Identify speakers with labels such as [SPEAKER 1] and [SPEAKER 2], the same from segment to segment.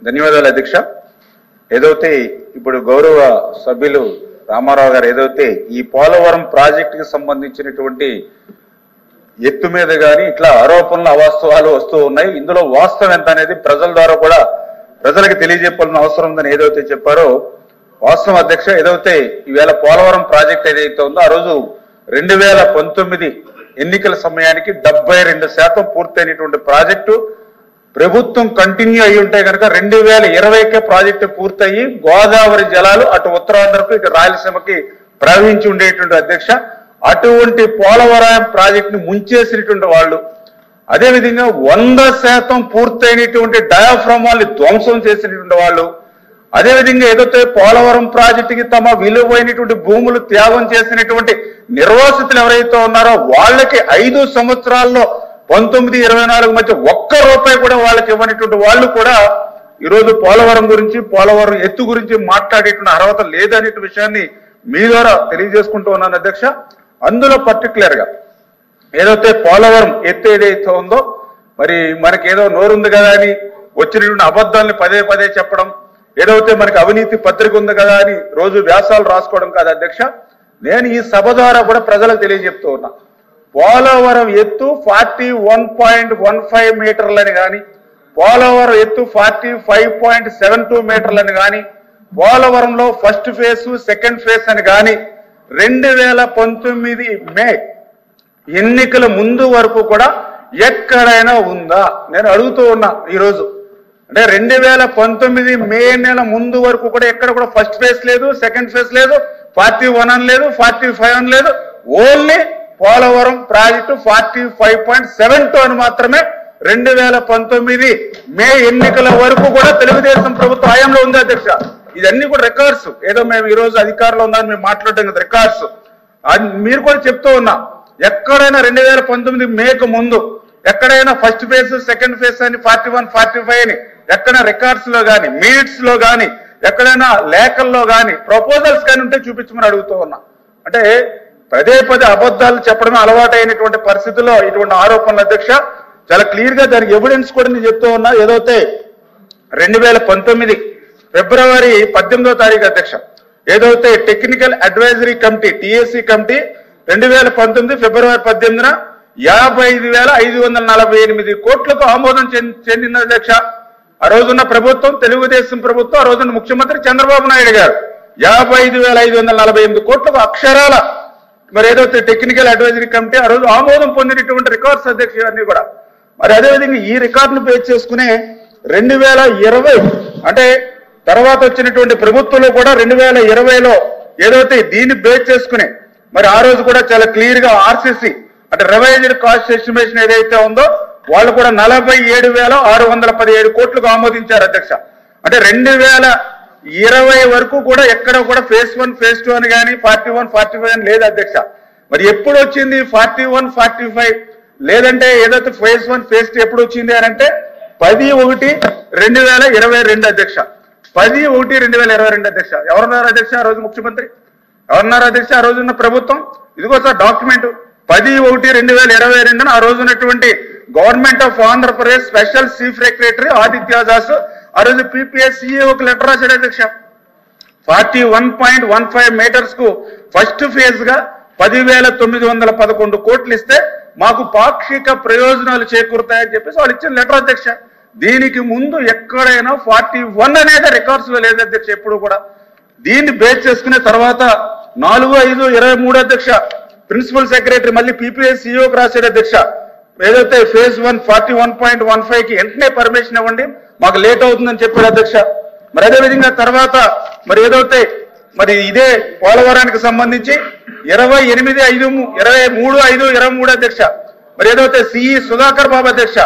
[SPEAKER 1] ధన్యవాదాలు అధ్యక్ష. ఏదైతే ఇప్పుడు గౌరవ సభ్యులు రామారావు గారు ఏదైతే ఈ పోలవరం ప్రాజెక్టుకి సంబంధించినటువంటి ఎత్తు మీద కానీ ఇట్లా ఆరోపణలు అవాస్తవాలు వస్తూ ఉన్నాయి. ఇందులో వాస్తవం ఎంత అనేది ప్రజల ద్వారా కూడా ప్రజలకు తెలియజెప్పాల్సిన అవసరం ఉందని ఏదైతే చెప్పారో వాస్తవం అధ్యక్ష. ఏదైతే ఈవేళ పోలవరం ప్రాజెక్ట్ ఏదైతే ఉందో ఆ రోజు 2019 ఎన్నికల సమయానికి 72% పూర్తయినటువంటి ప్రాజెక్టు ప్రభుత్వం కంటిన్యూ అయి ఉంటే కనుక 2020కే ప్రాజెక్టు పూర్తయి గోదావరి జలాలు అటు ఉత్తరాంధ్రకు ఇటు రాయలసీమకి ప్రవహించి ఉండేటువంటి అధ్యక్ష. అటువంటి పోలవరం ప్రాజెక్టుని ముంచేసినటువంటి వాళ్ళు, అదేవిధంగా 100% పూర్తయినటువంటి డయాఫ్రామ్ వాళ్ళని ధ్వంసం చేసినటువంటి వాళ్ళు, అదేవిధంగా ఏదైతే పోలవరం ప్రాజెక్టుకి తమ విలువైనటువంటి భూములు త్యాగం చేసినటువంటి నిర్వాసితులు ఎవరైతే ఉన్నారో వాళ్ళకి 5 సంవత్సరాల్లో 19-24 మధ్య ₹1 కూడా వాళ్ళకి ఇవ్వనటువంటి వాళ్ళు కూడా ఈరోజు పోలవరం గురించి పోలవరం ఎత్తు గురించి మాట్లాడేటువంటి అర్హత లేదనే విషయాన్ని మీ ద్వారా తెలియజేసుకుంటూ ఉన్నాను అధ్యక్ష. అందులో పర్టికులర్ గా ఏదైతే పోలవరం ఎత్తు ఏదైతే ఉందో మరి మనకి ఏదో నోరుంది కదా అని వచ్చినటువంటి అబద్ధాలని పదే చెప్పడం, ఏదైతే మనకి అవినీతి పత్రిక ఉంది కదా అని రోజు వ్యాసాలు రాసుకోవడం కాదు అధ్యక్ష. నేను ఈ సభ ద్వారా కూడా ప్రజలకు తెలియజెప్తూ ఉన్నా, పోలవరం ఎత్తు 41.15 మీటర్లని కానీ, పోలవరం ఎత్తు 45.72 మీటర్లని కానీ, పోలవరంలో ఫస్ట్ ఫేజ్ సెకండ్ ఫేజ్ అని కానీ 2019 మే ఎన్నికల ముందు వరకు కూడా ఎక్కడైనా ఉందా నేను అడుగుతూ ఉన్నా. ఈరోజు అంటే 2019 మే నెల ముందు వరకు కూడా ఎక్కడ కూడా ఫస్ట్ ఫేజ్ లేదు, సెకండ్ ఫేజ్ లేదు, 41 అని లేదు, 45 అని లేదు. ఓన్లీ పోలవరం ప్రాజెక్టు 45.72 అని మాత్రమే 2019 మే ఎన్నికల వరకు కూడా తెలుగుదేశం ప్రభుత్వ హయాంలో ఉంది అధ్యక్ష. ఇదన్నీ కూడా రికార్డ్స్. ఏదో మేము ఈ రోజు అధికారంలో ఉందని మేము మాట్లాడటం కదా, రికార్డ్స్. మీరు కూడా చెప్తూ ఉన్నా, ఎక్కడైనా 2019 మేకు ముందు ఎక్కడైనా ఫస్ట్ ఫేజ్ సెకండ్ ఫేజ్ అని 41, 45 అని ఎక్కడ రికార్డ్స్ లో కానీ మినిట్స్ లో కానీ ఎక్కడైనా లేఖల్లో కానీ ప్రపోజల్స్ కానీ ఉంటే చూపించమని అడుగుతూ ఉన్నా. అంటే పదే అబద్ధాలు చెప్పడమే అలవాటైనటువంటి పరిస్థితుల్లో ఇటువంటి ఆరోపణలు అధ్యక్ష. చాలా క్లియర్ గా దానికి ఎవిడెన్స్ కూడా నేను చెప్తూ ఉన్నా. ఏదైతే 2019 ఫిబ్రవరి 18వ తారీఖు అధ్యక్ష, ఏదైతే technical advisory committee TAC committee 2019 ఫిబ్రవరి 18న 55,548 కోట్లకు ఆమోదం చెందింది అధ్యక్ష. ఆ రోజున్న ప్రభుత్వం తెలుగుదేశం ప్రభుత్వం, ఆ రోజున్న ముఖ్యమంత్రి చంద్రబాబు నాయుడు గారు 55,548 కోట్లకు అక్షరాల మరి ఏదైతే టెక్నికల్ అడ్వైజరీ కమిటీ ఆ రోజు ఆమోదం పొందినటువంటి రికార్డ్స్ అధ్యక్ష ఇవన్నీ కూడా. మరి అదేవిధంగా ఈ రికార్డును బేస్ చేసుకునే 2020 అంటే తర్వాత వచ్చినటువంటి ప్రభుత్వంలో కూడా 2020లో ఏదైతే దీన్ని బేస్ చేసుకునే మరి ఆ రోజు కూడా చాలా క్లియర్ గా RCC అంటే రివైజ్డ్ కాస్ట్ ఎస్టిమేషన్ ఏదైతే ఉందో వాళ్ళు కూడా 47,617 కోట్లకు ఆమోదించారు అధ్యక్ష. అంటే 2020 వరకు కూడా ఎక్కడ కూడా ఫేజ్ 1 ఫేజ్ 2 అని కానీ 41, 45 అని లేదు అధ్యక్ష. మరి ఎప్పుడు వచ్చింది 41, 45 లేదంటే ఏదైతే ఫేజ్ 1 ఫేజ్ 2 ఎప్పుడు వచ్చింది అని అంటే 10/1/2022 అధ్యక్ష. 10/1/2022 అధ్యక్ష. ఎవరున్నారు అధ్యక్ష ఆ రోజు ముఖ్యమంత్రి? ఎవరున్నారు అధ్యక్ష ఆ రోజున్న ప్రభుత్వం? ఇదిగో సార్ డాక్యుమెంట్ 10/1/2022 ఆ రోజు ఉన్నటువంటి government of Andhra Pradesh special chief secretary Aditya Das ఆ రోజు PPS CEOకి లెటర్ రాశాడు అధ్యక్ష. 41.15 మీటర్స్ కు ఫస్ట్ ఫేజ్ గా 10,911 కోట్లు ఇస్తే మాకు పాక్షిక ప్రయోజనాలు చేకూరుతాయని చెప్పేసి వాళ్ళు ఇచ్చిన లెటర్ అధ్యక్ష. దీనికి ముందు ఎక్కడైనా 41 అనేది రికార్డ్స్ లో లేదు అధ్యక్ష ఎప్పుడు కూడా. దీన్ని బేస్ చేసుకునే తర్వాత 4/5/23 అధ్యక్ష ప్రిన్సిపల్ సెక్రటరీ మళ్ళీ PPS CEOకి రాశాడు అధ్యక్ష. ఏదైతే ఫేజ్ 1 41.15కి వెంటనే పర్మిషన్ ఇవ్వండి, మాకు లేట్ అవుతుందని చెప్పారు అధ్యక్ష. మరి అదేవిధంగా తర్వాత మరి ఏదైతే మరి ఇదే పోలవరానికి సంబంధించి 23/5/23 అధ్యక్ష మరి ఏదైతే CE సుధాకర్ బాబు అధ్యక్ష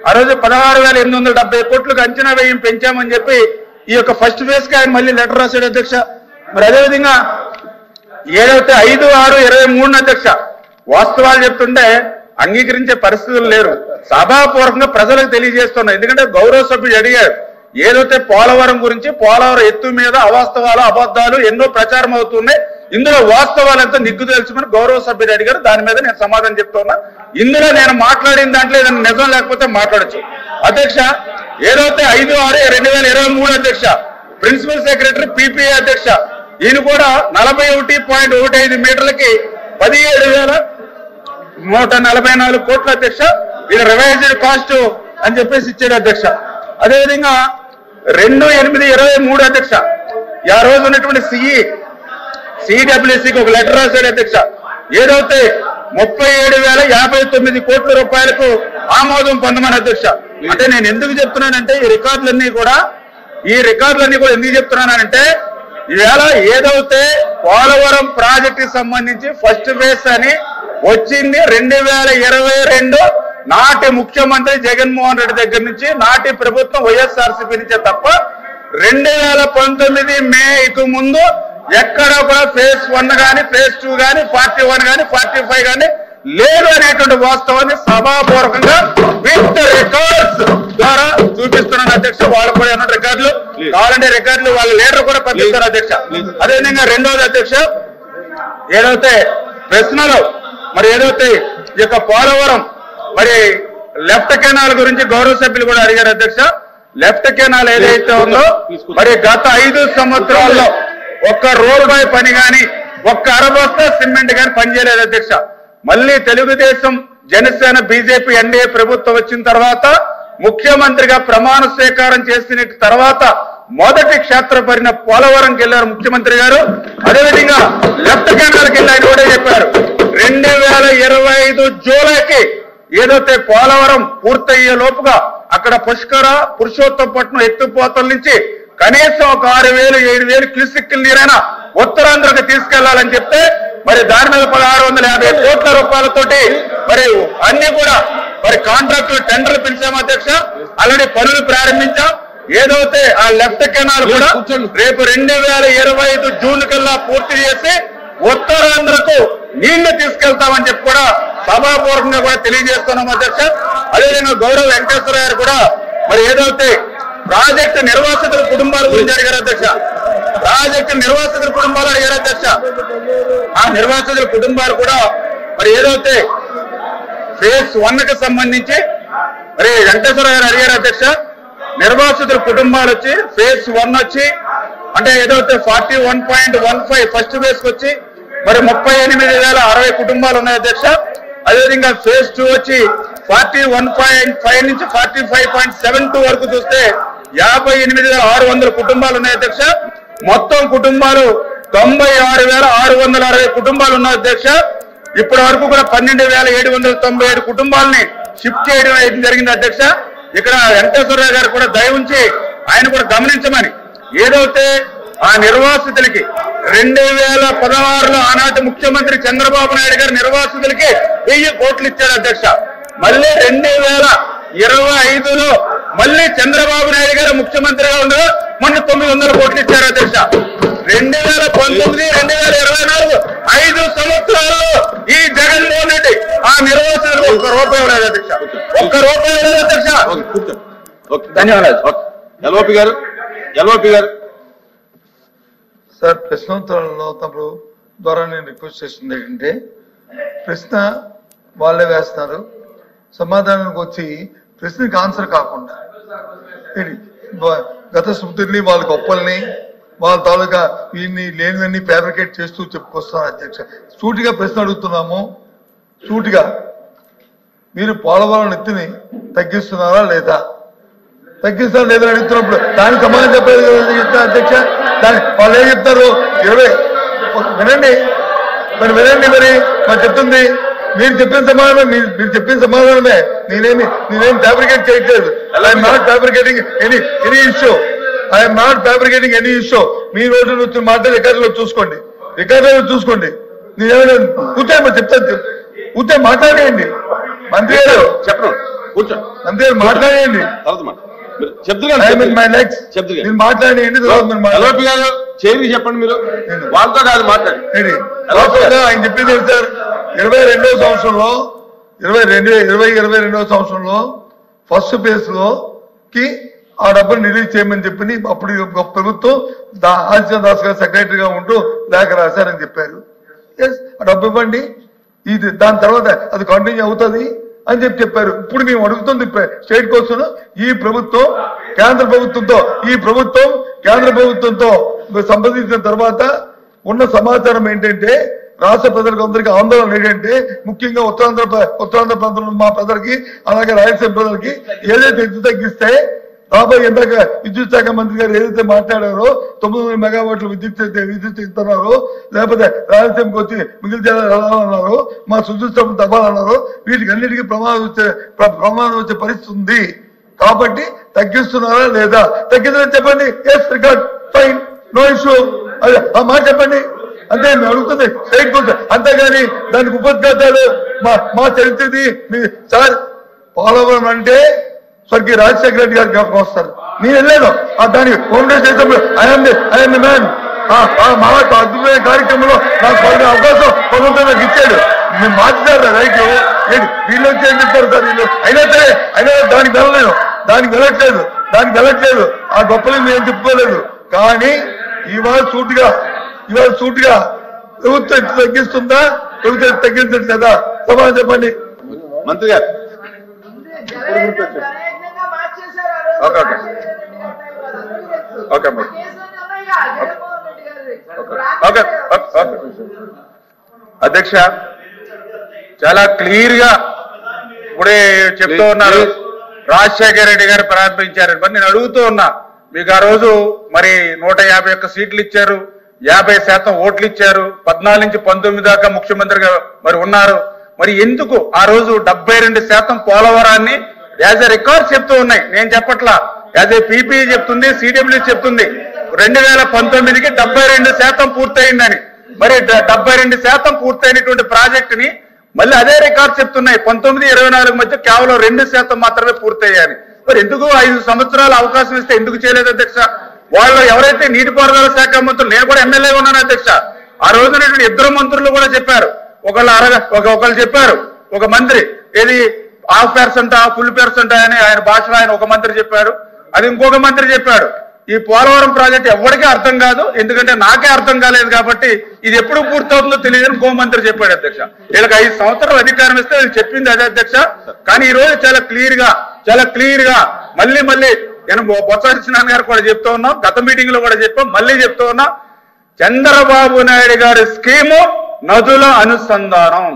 [SPEAKER 1] ఆ రోజు 16,870 కోట్లకు అంచనా వ్యయం పెంచామని చెప్పి ఈ యొక్క ఫస్ట్ ఫేజ్ కి ఆయన మళ్ళీ లెటర్ రాశాడు అధ్యక్ష. మరి అదేవిధంగా ఏదైతే 5/6/23 అధ్యక్ష వాస్తవాలు చెప్తుంటే అంగీకరించే పరిస్థితులు లేరు. సభాపూర్వకంగా ప్రజలకు తెలియజేస్తున్నా. ఎందుకంటే గౌరవ సభ్యుడు అడిగారు ఏదైతే పోలవరం గురించి పోలవరం ఎత్తు మీద అవాస్తవాలు అబద్ధాలు ఎన్నో ప్రచారం అవుతున్నాయి, ఇందులో వాస్తవాలంతా నిగ్గు తెలుసుకుని గౌరవ సభ్యుడు అడిగారు. దాని మీద నేను సమాధానం చెప్తున్నా. ఇందులో నేను మాట్లాడిన దాంట్లో ఏదైనా నిజం లేకపోతే మాట్లాడచ్చు అధ్యక్ష. ఏదైతే 5/6/2023 అధ్యక్ష ప్రిన్సిపల్ సెక్రటరీ పిపిఏ అధ్యక్ష ఈయన కూడా 41.15 మీటర్లకి 17,144 కోట్ల అధ్యక్ష ఇది రివైజ్డ్ కాస్ట్ అని చెప్పేసి ఇచ్చాడు అధ్యక్ష. అదేవిధంగా 2/8/23 అధ్యక్ష ఆ రోజు ఉన్నటువంటి సిడబ్ల్యూసికి ఒక లెటర్ రాశాడు అధ్యక్ష. ఏదైతే 37,059 కోట్ల రూపాయలకు ఆమోదం పొందమని అధ్యక్ష. అంటే నేను ఎందుకు చెప్తున్నానంటే ఈ రికార్డులన్నీ కూడా ఎందుకు చెప్తున్నానంటే ఈవేళ ఏదైతే పోలవరం ప్రాజెక్టుకి సంబంధించి ఫస్ట్ ఫేజ్ అని వచ్చింది 2022 నాటి ముఖ్యమంత్రి జగన్మోహన్ రెడ్డి దగ్గర నుంచి నాటి ప్రభుత్వం వైఎస్ఆర్సీపీ నుంచే తప్ప 2019 మేకు ముందు ఎక్కడ కూడా ఫేజ్ 1 గాని ఫేజ్ 2 గాని 41 గాని 45 గాని లేదు అనేటువంటి వాస్తవాన్ని సభాపూర్వకంగా విత్ రికార్డ్స్ ద్వారా చూపిస్తున్నాను అధ్యక్ష. వాళ్ళు కూడా ఏమన్నా రికార్డులు కావాలంటే రికార్డులు వాళ్ళ లీడర్ కూడా పంపిస్తారు అధ్యక్ష. అదేవిధంగా రెండవది అధ్యక్ష ఏదైతే ప్రశ్నలు మరి ఏదైతే ఈ యొక్క పోలవరం మరి లెఫ్ట్ కెనాల్ గురించి గౌరవ సభ్యులు కూడా అడిగారు అధ్యక్ష. లెఫ్ట్ కెనాల్ ఏదైతే ఉందో మరి గత 5 సంవత్సరాల్లో ఒక్క రూపాయి పని గాని ఒక్క అరబస్తా సిమెంట్ గాని పనిచేయలేదు అధ్యక్ష. మళ్ళీ తెలుగుదేశం జనసేన బీజేపీ ఎన్డీఏ ప్రభుత్వం వచ్చిన తర్వాత ముఖ్యమంత్రిగా ప్రమాణ స్వీకారం చేసిన తర్వాత మొదటి క్షేత్ర పరిణ పోలవరంకి వెళ్లారు ముఖ్యమంత్రి గారు. అదేవిధంగా లెఫ్ట్ కెనాల్కి వెళ్ళి ఆయన కూడా చెప్పారు 2025 జూలైకి ఏదైతే పోలవరం పూర్తయ్యే లోపుగా అక్కడ పురుషోత్తపట్నం ఎత్తిపోతల నుంచి కనీసం ఒక 6,000-7,000 క్యూసెక్కుల నీరైనా ఉత్తరాంధ్రకు తీసుకెళ్లాలని చెప్తే మరి దాని మీద 1,650 కోట్ల రూపాయలతోటి మరి అన్ని కూడా మరి కాంట్రాక్టులు టెండర్లు పిలిచాము అధ్యక్ష. ఆల్రెడీ పనులు ప్రారంభించాం. ఏదైతే ఆ లెఫ్ట్ కెనాల్ కూడా రేపు 2025 జూన్ కల్లా పూర్తి చేసి ఉత్తరాంధ్రకు నీళ్లు తీసుకెళ్తామని చెప్పి కూడా సభాపూర్వకంగా కూడా తెలియజేస్తున్నాం అధ్యక్ష. అదేవిధంగా గౌరవ వెంకటేశ్వర గారు కూడా మరి ఏదైతే ప్రాజెక్టు నిర్వాసితుల కుటుంబాల గురించి అడిగారు అధ్యక్ష. ప్రాజెక్టు నిర్వాసితుల కుటుంబాలు అడిగారు అధ్యక్ష. ఆ నిర్వాసితుల కుటుంబాలు కూడా మరి ఏదైతే ఫేజ్ 1కి సంబంధించి మరి వెంకటేశ్వర గారు అడిగారు అధ్యక్ష. నిర్వాసితుల కుటుంబాలు వచ్చి ఫేజ్ 1 వచ్చి అంటే ఏదైతే 41.15 ఫస్ట్ ఫేజ్ కి వచ్చి మరి 38,060 కుటుంబాలు ఉన్నాయి అధ్యక్ష. అదేవిధంగా ఫేజ్ 2 వచ్చి 41.5 నుంచి 45.72 వరకు చూస్తే 58,600 కుటుంబాలు ఉన్నాయి అధ్యక్ష. మొత్తం కుటుంబాలు 96,660 కుటుంబాలు ఉన్నాయి అధ్యక్ష. ఇప్పటి వరకు కూడా 12,797 కుటుంబాలని షిఫ్ట్ చేయడం జరిగింది అధ్యక్ష. ఇక్కడ వెంకటేశ్వరరావు గారు కూడా దయ ఉంచి ఆయన కూడా గమనించమని ఏదైతే ఆ నిర్వాసితులకి 2016లో ఆనాటి ముఖ్యమంత్రి చంద్రబాబు నాయుడు గారు నిర్వాసితులకి 1000 కోట్లు ఇచ్చారు అధ్యక్ష. మళ్ళీ 2025లో మళ్ళీ చంద్రబాబు నాయుడు గారు ముఖ్యమంత్రిగా ఉండగా మొన్న 900 కోట్లు ఇచ్చారు అధ్యక్ష. 2019-2024 5 సంవత్సరాల్లో ఈ జగన్మోహన్ రెడ్డి ఆ నిర్వాసితులకు ఒక్క రూపాయి లేదు అధ్యక్ష. ఒక్క రూపాయి లేదు అధ్యక్ష. ధన్యవాదాలు. ఎల్ఓపి గారు
[SPEAKER 2] సార్ ప్రశ్నోత్తరాలు అవుతున్నప్పుడు ద్వారా నేను రిక్వెస్ట్ చేస్తుంది ఏంటంటే ప్రశ్న వాళ్ళే వేస్తున్నారు, సమాధానానికి వచ్చి ప్రశ్నకి ఆన్సర్ కాకుండా గత స్మృతుల్ని వాళ్ళ గొప్పల్ని వాళ్ళ తాలూకా వీళ్ళని లేనివన్నీ ఫ్యాబ్రికేట్ చేస్తూ చెప్పుకొస్తున్నారు అధ్యక్ష. సూటిగా ప్రశ్న అడుగుతున్నాము. సూటిగా మీరు పోలవరం ఎత్తుని తగ్గిస్తున్నారా లేదా, తగ్గిస్తారా లేదా అడుగుతున్నప్పుడు దానికి సమాధానం చెప్పలేదు అధ్యక్ష. వాళ్ళు ఏం చెప్తారు 20 వినండి మరి మరి చెప్తుంది మీరు చెప్పిన సమాధానం మీరు చెప్పిన సమాధానమే. నేనేం ఫ్యాబ్రికేట్ చేయట్లేదు. I'm not fabricating any issue. I'm not fabricating any issue. మీ రోజు వచ్చి మాట్లాడే రికార్డులో చూసుకోండి. నేనేమైనా కూర్చోండి చెప్తాను. కూర్చొని మాట్లాడేయండి మంత్రి గారు.
[SPEAKER 3] చెప్పండి కూర్చోండి.
[SPEAKER 2] మంత్రి గారు మాట్లాడేయండి. మీరు మాట్లాడేయండి.
[SPEAKER 3] చేరి చెప్పండి. మీరు వాళ్ళతో కాదు మాట్లాడండి.
[SPEAKER 2] ఆయన చెప్పింది సార్ 22వ సంవత్సరంలో 2022వ సంవత్సరంలో ఫస్ట్ ఫేజ్ లోకి ఆ డబ్బులు రిలీజ్ చేయమని చెప్పి అప్పుడు ప్రభుత్వం ఆదిత్య దాస్ గారు సెక్రటరీగా ఉంటూ లేఖ రాశారని చెప్పారు. ఆ డబ్బు ఇవ్వండి. ఇది దాని తర్వాత అది కంటిన్యూ అవుతుంది. అని చెప్పారు. ఇప్పుడు మేము అడుగుతుంది స్టేట్ కోసం ఈ ప్రభుత్వం కేంద్ర ప్రభుత్వంతో సంప్రదించిన తర్వాత ఉన్న సమాచారం ఏంటంటే రాష్ట్ర ప్రజలకు అందరికీ ఆందోళన ఏంటంటే ముఖ్యంగా ఉత్తరాంధ్ర ప్రాంతంలో మా ప్రజలకి అలాగే రాయలసీమ ప్రజలకి ఏదైతే ఎత్తు తగ్గిస్తే రాబోయే ఇందాక విద్యుత్ శాఖ మంత్రి గారు ఏదైతే మాట్లాడారో 900 మెగావాట్ల విద్యుత్ ఇస్తున్నారో లేకపోతే రాయలసీమకి వచ్చి మిగిలిన జిల్లాలు అన్నారు మా సుదృష్ట తవ్వాలన్నారు వీటికి అన్నిటికీ ప్రమాదం వచ్చే పరిస్థితి ఉంది కాబట్టి తగ్గిస్తున్నారా లేదా తగ్గిందని చెప్పండి yes record fine no issue అదే ఆ మాట చెప్పండి అంటే మేము అడుగుతుంది స్టేట్ కోసం అంతేగాని దానికి ఉపద్ఘాతాలు మా చరిత్రది సార్ పోలవరం అంటే స్వర్గీయ రాజశేఖర రెడ్డి గారు జ్ఞాపకం వస్తారు నేను వెళ్ళాను దానికి కాంగ్రెస్ చేసినప్పుడు ఐఎమ్ ది మ్యాన్ మా అద్భుతమైన కార్యక్రమంలో నాకు అవకాశం ప్రభుత్వం నాకు ఇచ్చాడు మేము మార్చారు రైతు వీళ్ళు వచ్చి ఏం చెప్తారు సార్ వీళ్ళు అయినా దానికి వెళ్ళట్లేదు ఆ గొప్పలు మేము చెప్పుకోలేదు కానీ ఇవాళ సూటిగా ప్రభుత్వం తగ్గిస్తుందా ప్రభుత్వం తగ్గించట్లేదా సమాధానం చెప్పండి
[SPEAKER 3] మంత్రి గారు.
[SPEAKER 1] అధ్యక్ష చాలా క్లియర్ గా ఇప్పుడే చెప్తూ ఉన్నారు రాజశేఖర రెడ్డి గారు ప్రారంభించారు మరి నేను అడుగుతూ ఉన్నా మీకు ఆ రోజు మరి 151 సీట్లు ఇచ్చారు 50% ఓట్లు ఇచ్చారు 14 నుంచి 19 దాకా ముఖ్యమంత్రిగా మరి ఉన్నారు మరి ఎందుకు ఆ రోజు 72% పోలవరాన్ని యాజ్ ఎ రికార్డ్ చెప్తూ ఉన్నాయి నేను చెప్పట్లా యాజ్ ఏ పీపీ చెప్తుంది సిడబ్ల్యూ చెప్తుంది 2019కి 72% పూర్తయిందని మరి 72% పూర్తయినటువంటి ప్రాజెక్టుని మళ్ళీ అదే రికార్డ్ చెప్తున్నాయి 19-24 మధ్య కేవలం 2% మాత్రమే పూర్తయ్యాయని మరి ఎందుకు 5 సంవత్సరాలు అవకాశం ఇస్తే ఎందుకు చేయలేదు అధ్యక్ష వాళ్ళు ఎవరైతే నీటిపారుదల శాఖ మంత్రులు నేను కూడా ఎమ్మెల్యే ఉన్నాను అధ్యక్ష ఆ రోజున 2 మంత్రులు కూడా చెప్పారు ఒకళ్ళు చెప్పారు ఒక మంత్రి ఏది 50% ఫుల్ % అని ఆయన భాషలో ఆయన ఒక మంత్రి చెప్పాడు అది ఇంకొక మంత్రి చెప్పాడు ఈ పోలవరం ప్రాజెక్ట్ ఎవరికీ అర్థం కాదు ఎందుకంటే నాకే అర్థం కాలేదు కాబట్టి ఇది ఎప్పుడు పూర్తవుతుందో తెలియదని ఇంకో మంత్రి చెప్పాడు అధ్యక్ష వీళ్ళకి 5 సంవత్సరాలు అధికారం ఇస్తే వీళ్ళు చెప్పింది అదే అధ్యక్ష కానీ ఈ రోజు చాలా క్లియర్ గా మళ్ళీ నేను బొత్స సత్యనారాయణ గారు కూడా చెప్తూ ఉన్నాం గత మీటింగ్ లో కూడా చెప్పాం మళ్ళీ చెప్తూ ఉన్నా చంద్రబాబు నాయుడు గారి స్కీము నదుల అనుసంధానం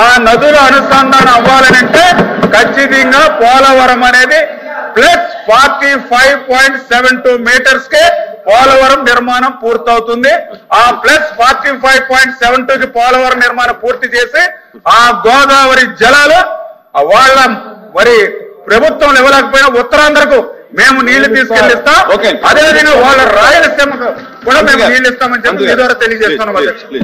[SPEAKER 1] ఆ నదుల అనుసంధానం అవ్వాలనంటే ఖచ్చితంగా పోలవరం అనేది ప్లస్ 45.72 మీటర్స్ కే పోలవరం నిర్మాణం పూర్తవుతుంది ఆ ప్లస్ 45.72 కి పోలవరం నిర్మాణం పూర్తి చేసి ఆ గోదావరి జలాలు వాళ్ళ మరి ప్రభుత్వం ఇవ్వలేకపోయినా ఉత్తరాంధ్రకు మేము నీళ్లు తీసుకెళ్లిస్తాం అదేవిధంగా వాళ్ళ రాయలసీమకు కూడా మేము నీళ్లు ఇస్తామని చెప్పి మీ ద్వారా తెలియజేస్తున్నాం అధ్యక్షులు